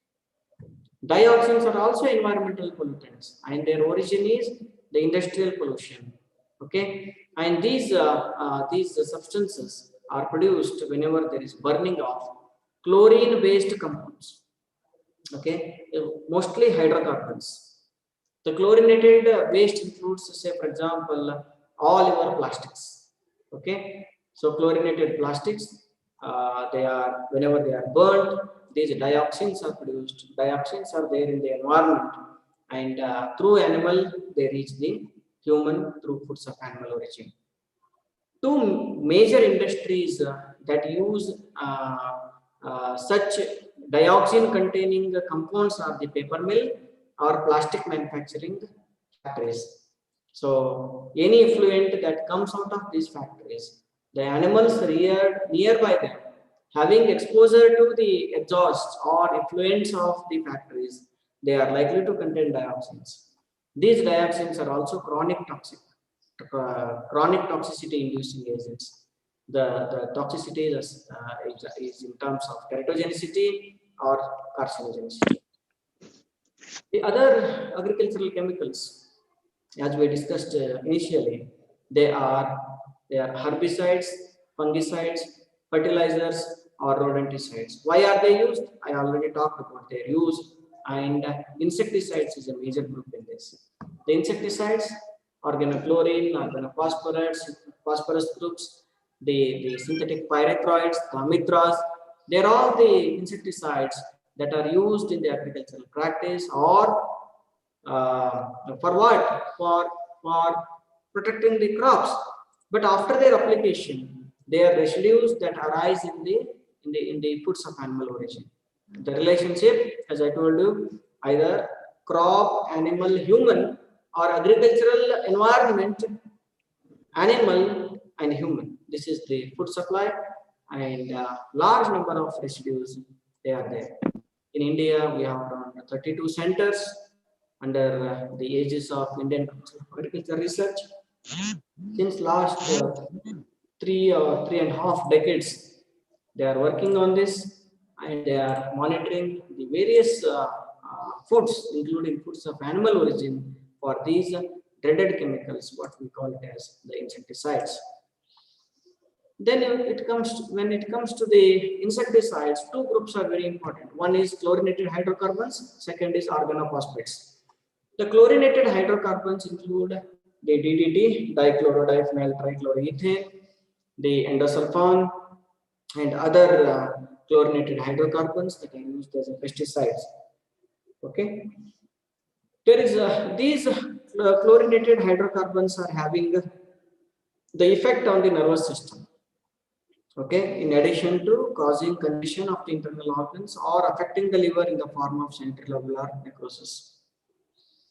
Speaker 1: Dioxins are also environmental pollutants, and their origin is the industrial pollution. Okay, and these substances are produced whenever there is burning of chlorine-based compounds. Okay, mostly hydrocarbons. The chlorinated waste includes, say, for example, all our plastics. Okay, so chlorinated plastics, they are, whenever they are burned, these dioxins are produced. Dioxins are there in the environment, and through animal they reach the human through foods of animal origin. Two major industries that use such dioxin containing compounds are the paper mill or plastic manufacturing factories. So any effluent that comes out of these factories, the animals reared nearby them, having exposure to the exhausts or effluents of the factories, they are likely to contain dioxins. These dioxins are also chronic toxicity inducing agents. The toxicity is in terms of teratogenicity or carcinogenicity. The other agricultural chemicals, as we discussed initially, they are herbicides, fungicides, fertilizers, or rodenticides. Why are they used? I already talked about their use, and insecticides is a major group in this. The insecticides, organochlorine, organophosphorus, phosphorus groups, the synthetic pyrethroids, the amitras, they're all the insecticides that are used in the agricultural practice or for what? For protecting the crops. But after their application, they are residues that arise in the foods of animal origin. The relationship, as I told you, either crop, animal, human, or agricultural environment, animal and human. This is the food supply, and large number of residues they are there. In India, we have around 32 centers under the aegis of Indian Council of Agriculture Research. Since last 3.5 decades, they are working on this and they are monitoring the various foods, including foods of animal origin, for these dreaded chemicals, what we call it as the insecticides. Then when it comes to the insecticides, two groups are very important. One is chlorinated hydrocarbons, second is organophosphates. The chlorinated hydrocarbons include the DDT, dichlorodiphenyl trichloroethane, the endosulfan, and other chlorinated hydrocarbons that are used as pesticides. Okay, there is these chlorinated hydrocarbons are having the effect on the nervous system. Okay, in addition to causing condition of the internal organs or affecting the liver in the form of centrilobular necrosis.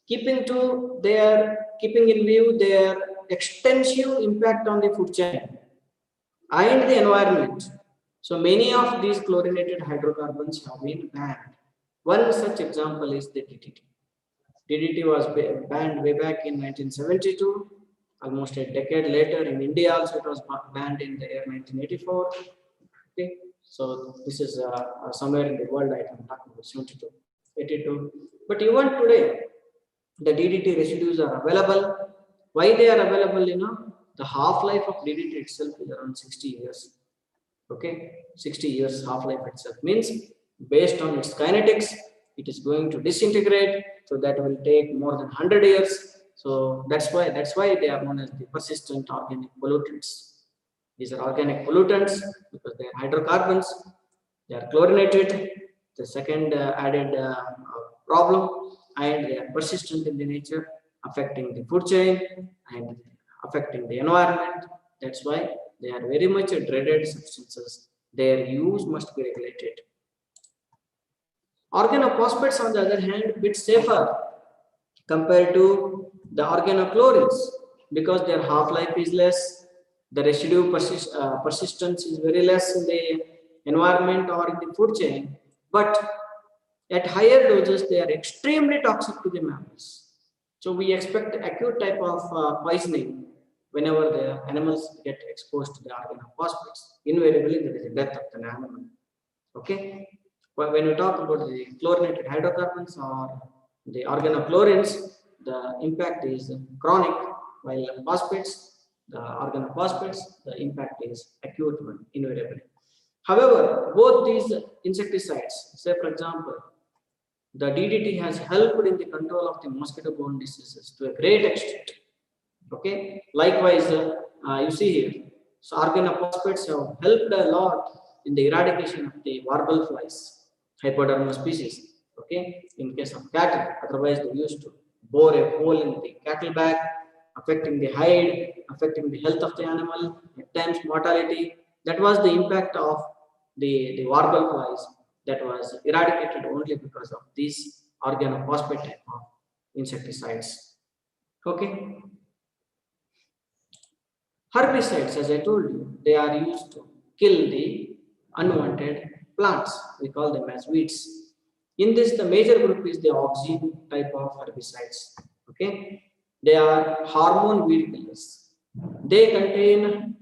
Speaker 1: Keeping in view their extensive impact on the food chain and the environment. So many of these chlorinated hydrocarbons have been banned. One such example is the DDT. DDT was banned way back in 1972. Almost a decade later, in India also it was banned in the year 1984. Okay, so this is somewhere in the world I am talking about 72, 82. But even today, the DDT residues are available. Why they are available? The half-life of DDT itself is around 60 years. Okay, 60 years half-life itself means based on its kinetics, it is going to disintegrate. So that will take more than 100 years. So that's why they are known as the persistent organic pollutants. These are organic pollutants because they are hydrocarbons. They are chlorinated. The second added problem, and they are persistent in the nature, affecting the food chain and affecting the environment. That's why they are very much dreaded substances. Their use must be regulated. Organophosphates, on the other hand, a bit safer compared to the organochlorines because their half-life is less, the residue persistence is very less in the environment or in the food chain, but at higher doses they are extremely toxic to the mammals. So we expect acute type of poisoning whenever the animals get exposed to the organophosphates. Invariably there is a death of the animal. Okay, but when we talk about the chlorinated hydrocarbons or the organochlorines, the impact is chronic, while the organophosphates, the impact is acute one, invariably. However, both these insecticides, say for example, the DDT has helped in the control of the mosquito-borne diseases to a great extent. Okay, likewise, you see here, so organophosphates have helped a lot in the eradication of the warble flies, hypodermal species. Okay, in case of cattle, otherwise they used to bore a hole in the cattle back, affecting the hide, affecting the health of the animal, at times mortality. That was the impact of the warble flies that was eradicated only because of these organophosphate type of insecticides. Okay, Herbicides, as I told you, they are used to kill the unwanted plants. We call them as weeds. In this, the major group is the auxin type of herbicides. Okay, they are hormone weed killers. They contain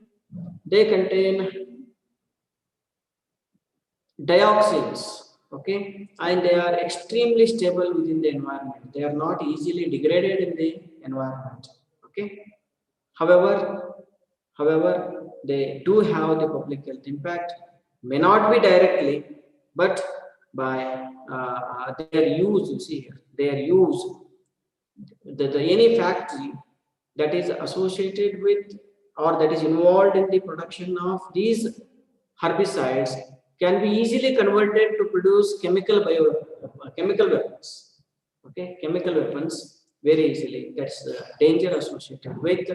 Speaker 1: dioxins. Okay, and they are extremely stable within the environment. They are not easily degraded in the environment. Okay, however, they do have the public health impact. May not be directly, but by their use. You see here, their use. Any factory that is associated with or that is involved in the production of these herbicides can be easily converted to produce chemical weapons. Okay, chemical weapons very easily. That's the danger associated with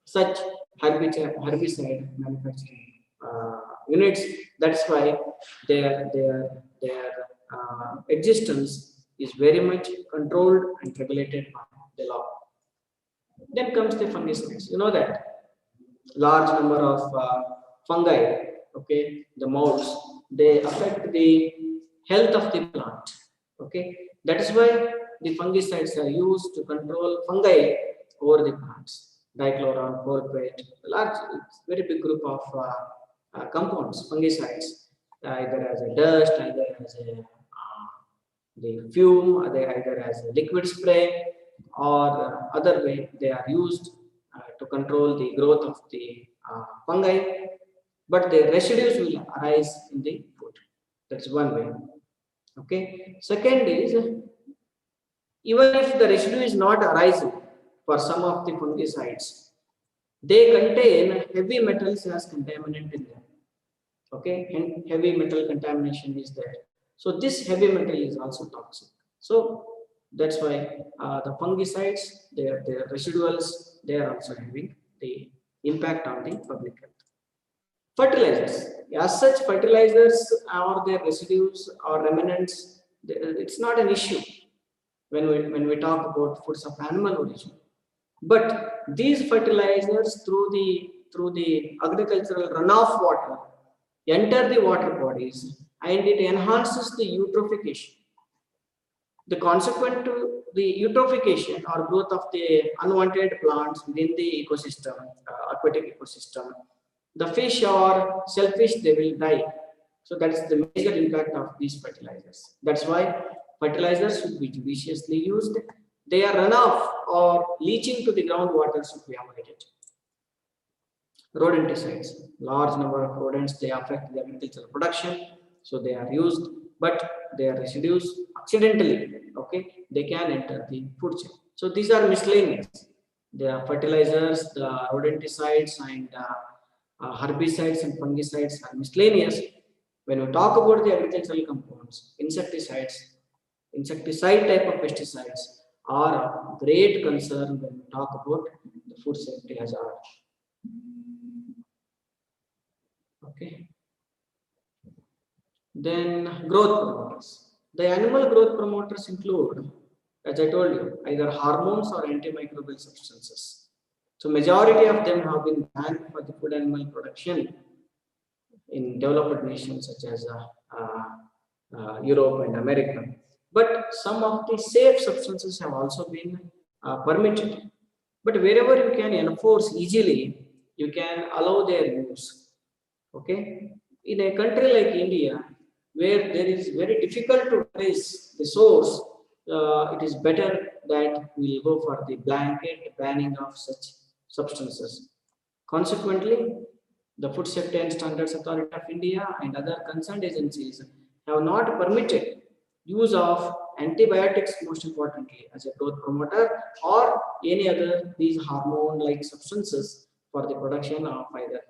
Speaker 1: such herbicide manufacturing units. That's why their existence is very much controlled and regulated by the law. Then comes the fungicides. You know that large number of fungi, okay, the molds, they affect the health of the plant. Okay, that is why the fungicides are used to control fungi over the plants. Dichloron, phosphate, large, very big group of compounds, fungicides, either as a dust, either as a the fume, either as a liquid spray, or other way they are used to control the growth of the fungi, but the residues will arise in the food. That's one way. Okay. Second is, even if the residue is not arising for some of the fungicides, they contain heavy metals as contaminant in them. Okay, and heavy metal contamination is there. So this heavy metal is also toxic. So that's why the fungicides, their residuals, they are also having the impact on the public health. Fertilizers, as such, fertilizers or their residues or remnants, it's not an issue when we talk about foods of animal origin. But these fertilizers through the agricultural runoff water enter the water bodies and it enhances the eutrophication. The consequent to the eutrophication or growth of the unwanted plants within the ecosystem, aquatic ecosystem, the fish or shellfish, they will die. So that is the major impact of these fertilizers. That's why fertilizers should be judiciously used. They are runoff or leaching to the groundwater should be avoided. Rodenticides, large number of rodents, they affect the agricultural production, so they are used, but their residues accidentally, okay, they can enter the food chain. So these are miscellaneous. The fertilizers, the rodenticides, and herbicides and fungicides are miscellaneous. When we talk about the agricultural compounds, insecticide type of pesticides are of great concern when we talk about the food safety hazard. Okay. Then growth promoters. The animal growth promoters include, as I told you, either hormones or antimicrobial substances. So majority of them have been banned for the food animal production in developed nations such as Europe and America. But some of the safe substances have also been permitted. But wherever you can enforce easily, you can allow their use. Okay, in a country like India, where there is very difficult to trace the source, it is better that we will go for the blanket banning of such substances. Consequently, the Food Safety and Standards Authority of India and other concerned agencies have not permitted use of antibiotics, most importantly, as a growth promoter or any other these hormone-like substances for the production of either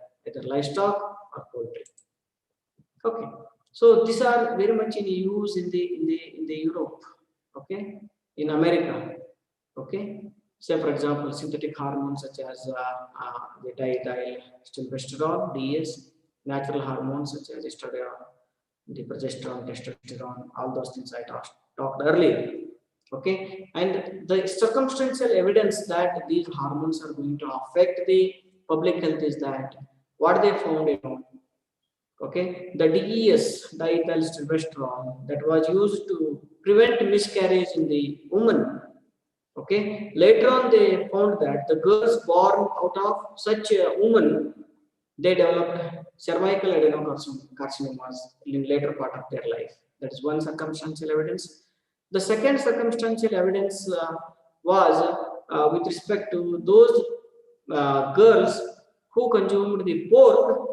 Speaker 1: livestock or poultry. Okay, so these are very much in use in the Europe. Okay, in America. Okay, say for example, synthetic hormones such as the diethylstilbestrol (DS), natural hormones such as estradiol, the progesterone, testosterone, all those things I talked earlier. Okay, and the circumstantial evidence that these hormones are going to affect the public health is that what they found, okay, the DES, diethylstilbestrol, that was used to prevent miscarriage in the woman. Okay, later on they found that the girls born out of such a woman, they developed cervical adenocarcinomas in later part of their life. That is one circumstantial evidence. The second circumstantial evidence was with respect to those girls who consumed the pork,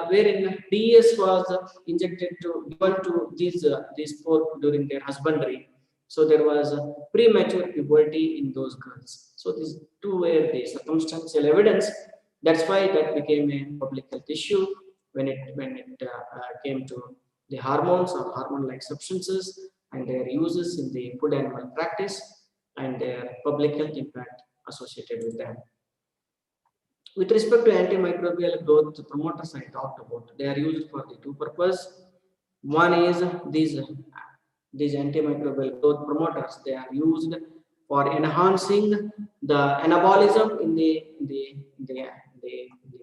Speaker 1: wherein DS was injected to given to these pork during their husbandry. So there was a premature puberty in those girls. So these two were the circumstantial evidence. That's why that became a public health issue when it came to the hormones or hormone-like substances and their uses in the food animal practice and their public health impact associated with them. With respect to antimicrobial growth promoters, I talked about, they are used for the two purposes. One is these antimicrobial growth promoters, they are used for enhancing the anabolism in the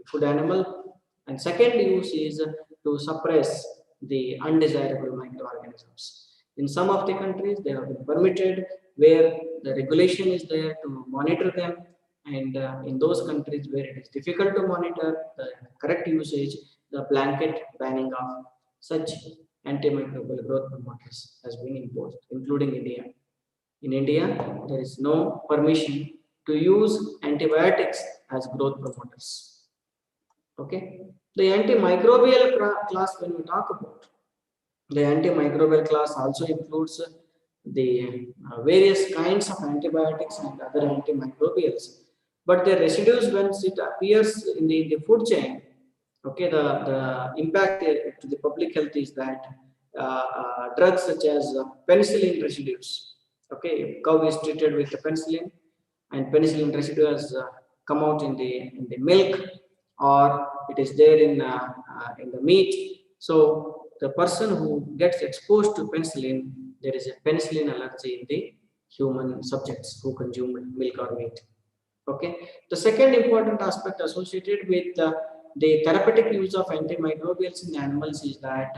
Speaker 1: food animal, and second use is to suppress the undesirable microorganisms. In some of the countries, they have been permitted where the regulation is there to monitor them, and in those countries where it is difficult to monitor the correct usage, the blanket banning of such antimicrobial growth promoters has been imposed, including India. In India, there is no permission to use antibiotics as growth promoters. Okay, the antimicrobial class, when we talk about the antimicrobial class, also includes the various kinds of antibiotics and other antimicrobials, but the residues, once it appears in the food chain, okay, the impact to the public health is that drugs such as penicillin residues, okay, if cow is treated with the penicillin and penicillin residue has come out in the milk, or it is there in the meat, so the person who gets exposed to penicillin, there is a penicillin allergy in the human subjects who consume milk or meat. Okay, the second important aspect associated with the therapeutic use of antimicrobials in animals is that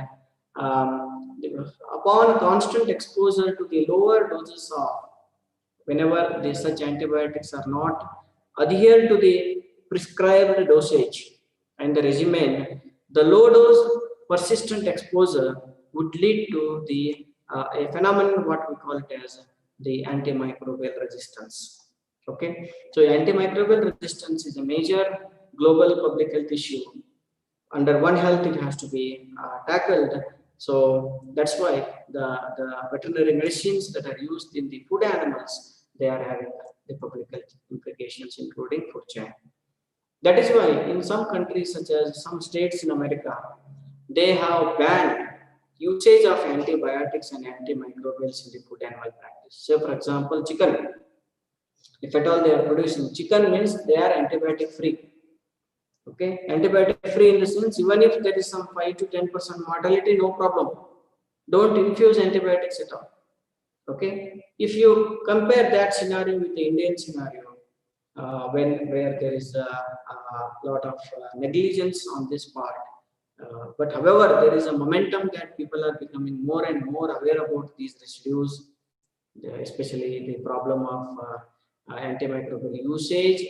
Speaker 1: upon constant exposure to the lower doses of, whenever such antibiotics are not adhered to the prescribed dosage and the regimen, the low dose persistent exposure would lead to the a phenomenon what we call it as the antimicrobial resistance. Okay, so antimicrobial resistance is a major global public health issue. Under One Health, it has to be tackled. So that's why the veterinary medicines that are used in the food animals, they are having the public health implications, including food chain. That is why in some countries, such as some states in America, they have banned usage of antibiotics and antimicrobials in the food animal practice. So, for example, chicken. If at all they are producing chicken, means they are antibiotic free. Okay, antibiotic free in the sense, even if there is some 5 to 10% mortality, no problem. Don't infuse antibiotics at all. Okay, if you compare that scenario with the Indian scenario, where there is a lot of negligence on this part, but however, there is a momentum that people are becoming more and more aware about these residues, especially the problem of antimicrobial usage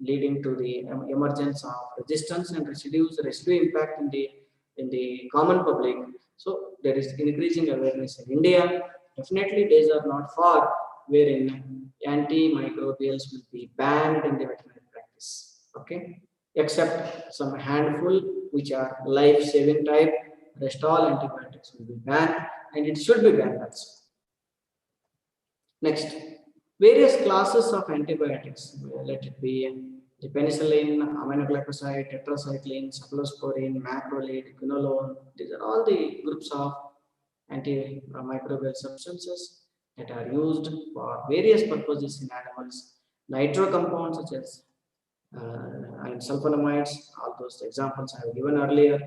Speaker 1: leading to the emergence of resistance and residue impact in the common public. So there is increasing awareness in India. Definitely, days are not far wherein antimicrobials will be banned in the veterinary practice. Okay, except some handful which are life-saving type. Rest all antibiotics will be banned, and it should be banned also. Next, various classes of antibiotics. Let it be the penicillin, aminoglycoside, tetracycline, cephalosporin, macrolide, quinolone. These are all the groups of antimicrobial substances that are used for various purposes in animals. Nitro compounds such as and sulfonamides, all those examples I have given earlier.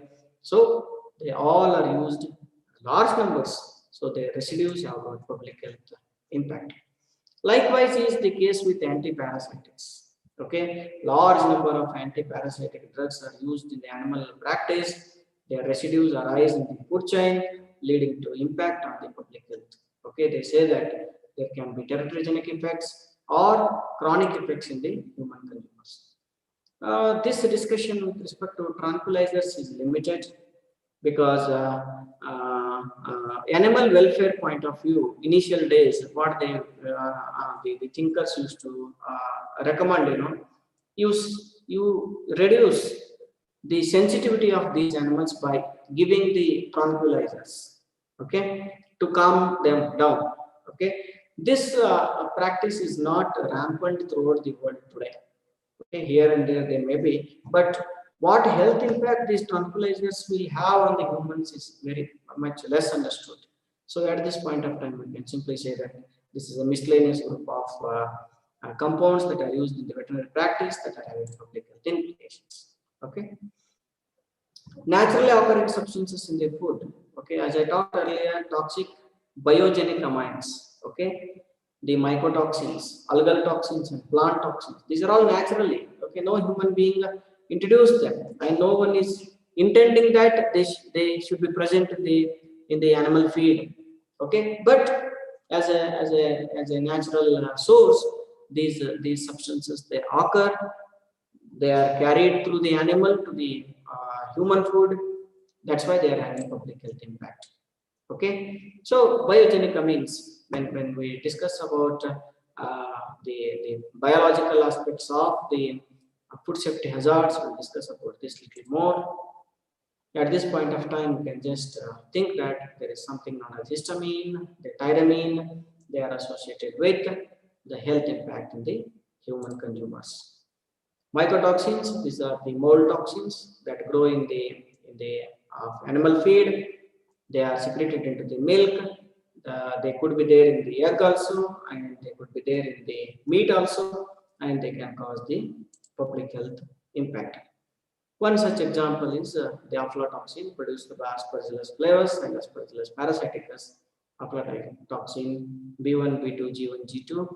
Speaker 1: So they all are used in large numbers. So the residues have got public health impact. Likewise is the case with antiparasitics. Okay, large number of antiparasitic drugs are used in the animal practice. Their residues arise in the food chain, leading to impact on the public health. Okay, they say that there can be teratogenic effects or chronic effects in the human consumers. This discussion with respect to tranquilizers is limited because animal welfare point of view, initial days, what the thinkers used to recommend, you reduce the sensitivity of these animals by giving the tranquilizers, okay, to calm them down. Okay, this practice is not rampant throughout the world today. Okay, here and there they may be, but what health impact these tranquilizers will have on the humans is very much less understood. So at this point of time, we can simply say that this is a miscellaneous group of compounds that are used in the veterinary practice that are having public health implications. Okay, naturally occurring substances in the food. Okay, as I talked earlier, toxic biogenic amines. Okay, the mycotoxins, algal toxins, and plant toxins. These are all naturally. Okay, no human being introduced them, and no one is intending that they should be present in the animal feed. Okay, but as a natural source, these substances they occur. They are carried through the animal to the human food. That's why they are having public health impact. Okay, so biogenic amines, when we discuss about the biological aspects of the food safety hazards, we'll discuss about this little more. At this point of time, you can just think that there is something known as histamine, the tyramine, they are associated with the health impact in the human consumers. Mycotoxins, these are the mold toxins that grow in the animal feed. They are secreted into the milk. They could be there in the egg also, and they could be there in the meat also, and they can cause the public health impact. One such example is the aflatoxin produced by Aspergillus flavus and Aspergillus parasiticus, aflatoxin B1, B2, G1, G2.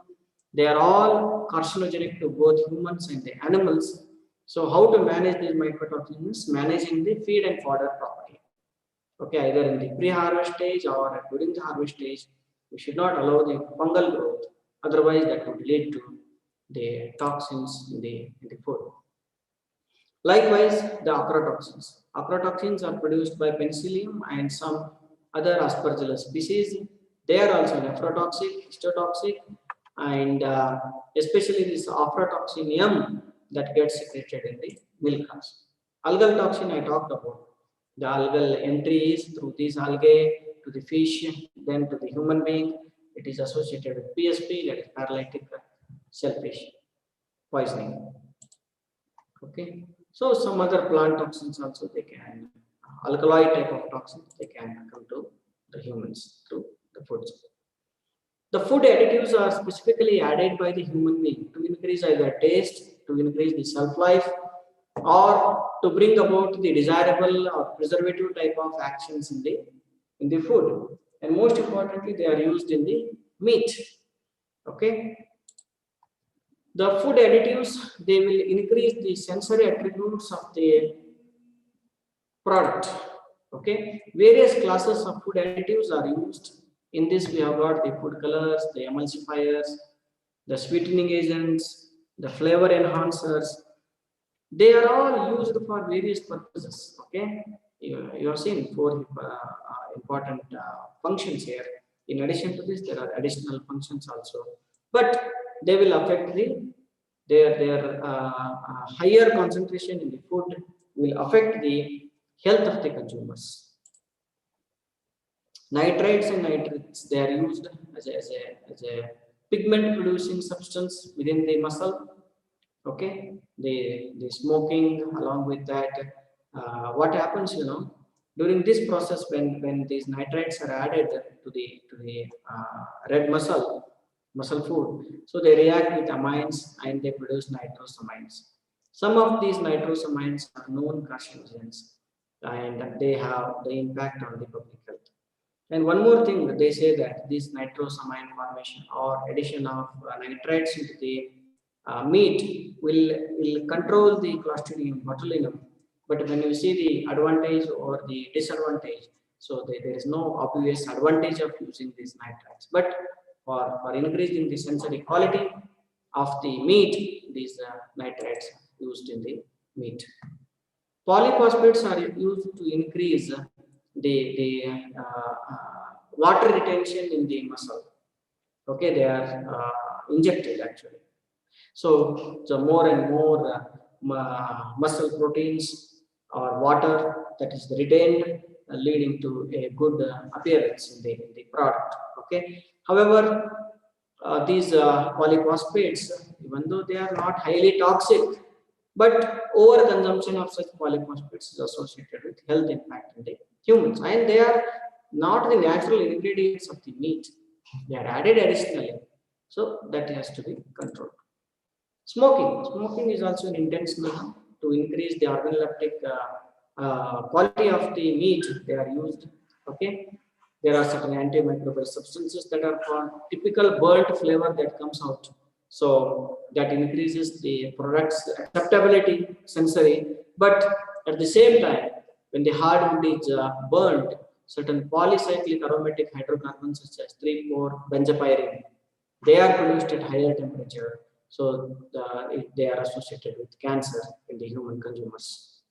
Speaker 1: They are all carcinogenic to both humans and the animals. So how to manage these mycotoxins? Managing the feed and fodder properly. Okay, either in the pre-harvest stage or during the harvest stage, we should not allow the fungal growth. Otherwise, that would lead to the toxins in the food. Likewise, the acrotoxins. Acrotoxins are produced by Penicillium and some other Aspergillus species. They are also nephrotoxic, histotoxic, and especially this aflatoxin M that gets secreted in the milk also. Algal toxin I talked about. The algal entry is through these algae to the fish, then to the human being. It is associated with PSP, that is paralytic shellfish poisoning. Okay, so some other plant toxins also they can alkali type of toxins they can come to the humans through the foods. The food additives are specifically added by the human being to increase either taste, to increase the shelf life, or to bring about the desirable or preservative type of actions in the food. And most importantly, they are used in the meat. Okay. The food additives, they will increase the sensory attributes of the product. Okay. Various classes of food additives are used. In this, we have got the food colors, the emulsifiers, the sweetening agents, the flavor enhancers. They are all used for various purposes. Okay, you have seen four important functions here. In addition to this, there are additional functions also, but they will affect their higher concentration in the food will affect the health of the consumers. Nitrites and nitrates, they are used as a pigment producing substance within the muscle. Okay, the smoking along with that, what happens, during this process when these nitrites are added to the red muscle food, so they react with amines and they produce nitrosamines. Some of these nitrosamines are known carcinogens and they have the impact on the public health. And one more thing, they say that this nitrosamine formation or addition of nitrites into the meat will control the Clostridium botulinum. But when you see the advantage or the disadvantage, so there is no obvious advantage of using these nitrates. But for increasing the sensory quality of the meat, these nitrates used in the meat. Polyphosphates are used to increase the water retention in the muscle. Okay, they are injected actually. So more and more muscle proteins or water that is retained, leading to a good appearance in the product. Okay. However, these polyphosphates, even though they are not highly toxic, but overconsumption of such polyphosphates is associated with health impact in the humans, and they are not the natural ingredients of the meat. They are added additionally, so that has to be controlled. Smoking is also an intentional to increase the organoleptic quality of the meat. They are used. Okay, there are certain antimicrobial substances that are found. Typical burnt flavor that comes out. So that increases the product's acceptability sensory, but at the same time, when the hardwood is burnt, certain polycyclic aromatic hydrocarbons such as 3,4-benzopyrene, they are produced at higher temperature. So they are associated with cancer in the human consumers.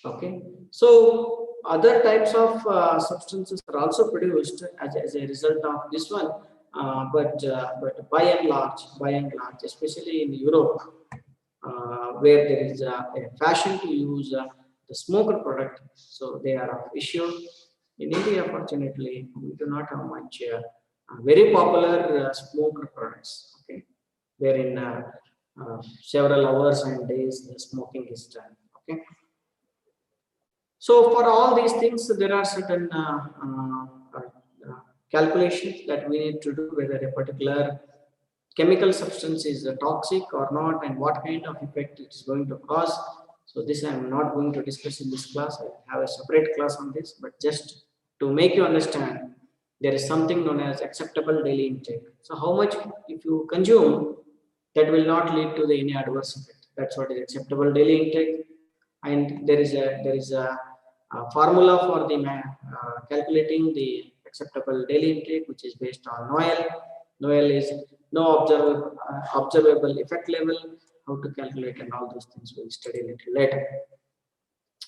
Speaker 1: Okay, so other types of substances are also produced as a result of this one, but by and large, especially in Europe, where there is a fashion to use the smoked product, so they are of issue. In India, fortunately, we do not have much very popular smoked products. Okay, wherein several hours and days the smoking is done. Okay. So for all these things, there are certain calculations that we need to do whether a particular chemical substance is toxic or not, and what kind of effect it is going to cause. So this I am not going to discuss in this class. I have a separate class on this, but just to make you understand, there is something known as acceptable daily intake. So how much if you consume, that will not lead to any adverse effect. That's what is acceptable daily intake. And there is a formula for the calculating the acceptable daily intake, which is based on NOEL. NOEL is no observable effect level. How to calculate and all those things we'll study a little later.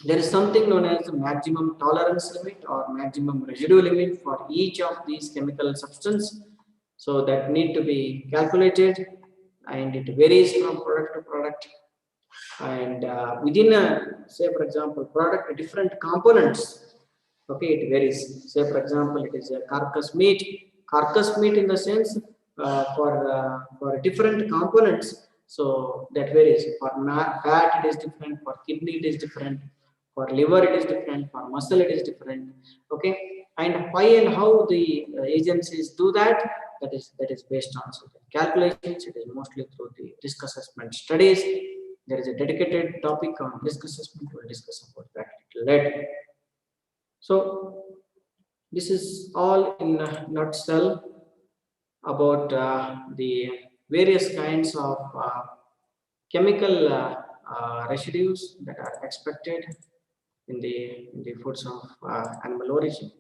Speaker 1: There is something known as the maximum tolerance limit or maximum residue limit for each of these chemical substance. So that need to be calculated, and it varies from product to product. And within say for example product, different components, okay, it varies. Say for example, it is a carcass meat in the sense for different components, so that varies. For fat it is different, for kidney it is different, for liver it is different, for muscle it is different. Okay, and why and how the agencies do that, that is based on certain calculations. It is mostly through the risk assessment studies. There is a dedicated topic on risk assessment. We'll discuss about that a little later. So this is all in a nutshell about the various kinds of chemical residues that are expected in the foods of animal origin.